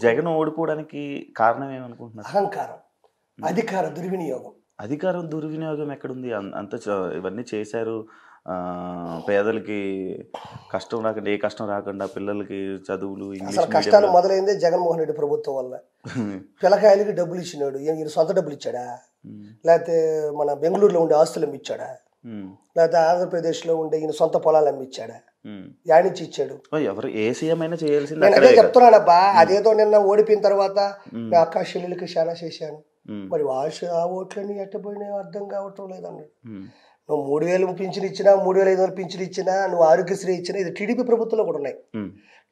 జగన్ ఓడిపోవడానికి కారణం ఏమనుకుంటున్నారు? అహంకారం, అధికార దుర్వినియోగం. అధికారం దుర్వినియోగం ఎక్కడుంది? అంత ఇవన్నీ చేశారు. పేదలకి కష్టం రాకుండా, ఏ కష్టం రాకుండా పిల్లలకి చదువులు, అసలు ఇంగ్లీష్ కష్టాలు మీడియంలో మొదలైందే జగన్మోహన్ రెడ్డి ప్రభుత్వం వల్ల. పిల్లకాయలకి డబ్బులు ఇచ్చినాడు, ఈయన సొంత డబ్బులు ఇచ్చాడా? లేకపోతే మన బెంగళూరులో ఉండే ఆస్తులు అమ్మిచ్చాడా? లేకపోతే ఆంధ్రప్రదేశ్లో ఉండే ఈయన సొంత పొలాలు అమ్మిచ్చాడా? యానిచ్చి ఇచ్చాడు. ఎవరు ఏ సీఎం అయినా చేయాల్సింది. నేను అదే చెప్తున్నానబ్బా. అదేదో నిన్న ఓడిపోయిన తర్వాత నా అక్క చెల్లెలకి చాలా చేశాను, మరి ఆ ఓట్లన్నీ ఎట్టపోయినాయో అర్థం కావటం లేదన్నాడు. నువ్వు 3,000 పింఛన్ ఇచ్చినా, 3,500 పింఛన్ ఇచ్చినా, నువ్వు ఆరోగ్యశ్రీ ఇచ్చినా, ఇది టీడీపీ ప్రభుత్వంలో కూడా ఉన్నాయి.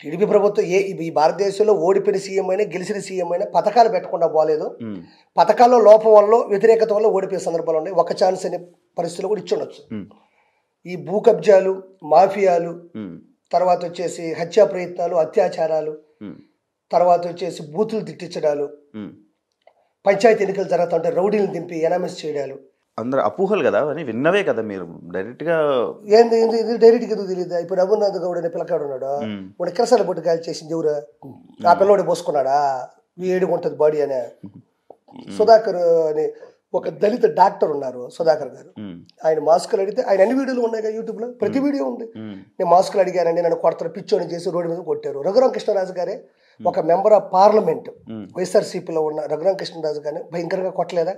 టీడీపీ ప్రభుత్వం ఈ భారతదేశంలో ఓడిపోయిన సీఎం అయినా గెలిచిన సీఎం అయినా పథకాలు పెట్టకుండా పోలేదు. పథకాల్లో లోపం వల్ల, వ్యతిరేకత వల్ల ఓడిపోయే సందర్భాలు ఉన్నాయి. ఒక ఛాన్స్ అనే పరిస్థితులు కూడా ఇచ్చి ఉండొచ్చు. ఈ భూ కబ్జాలు, మాఫియాలు, తర్వాత వచ్చేసి హత్యా ప్రయత్నాలు, అత్యాచారాలు, తర్వాత వచ్చేసి బూతులు తిట్టించడాలు, పంచాయతీ ఎన్నికలు జరుగుతుంటే రౌడీలను దింపి ఎనామిస్ చేయడాలు, అందరు అపోహలు కదా అని విన్నవే కదా మీరు డైరెక్ట్ గా. ఏంది ఇది డైరెక్ట్ గా తెలియదు. ఇప్పుడు రఘునాథ్ గౌడ్ అనే పిల్లకాడు ఉన్నాడు, వాడు కిరసాల పొట్టు కాల్ చేసింది ఎవరు? ఆ పిల్లవాడు పోసుకున్నాడా? ఏడుగుంటది బాడీ అనే. సుధాకర్ అని ఒక దళిత డాక్టర్ ఉన్నారు, సుధాకర్ గారు. ఆయన మాస్కులు అడిగితే, ఆయన అన్ని వీడియోలు ఉన్నాయి కదా యూట్యూబ్ లో, ప్రతి వీడియో ఉంది. నేను మాస్కులు అడిగానండి, నన్ను కొడతారు పిచ్చోని చేసి రోడ్డు మీద కొట్టారు. రఘురామ కృష్ణరాజు గారే ఒక మెంబర్ ఆఫ్ పార్లమెంట్ వైఎస్ఆర్సీపీలో ఉన్న రఘురామ కృష్ణరాజు గారిని భయంకరంగా కొట్టలేదా?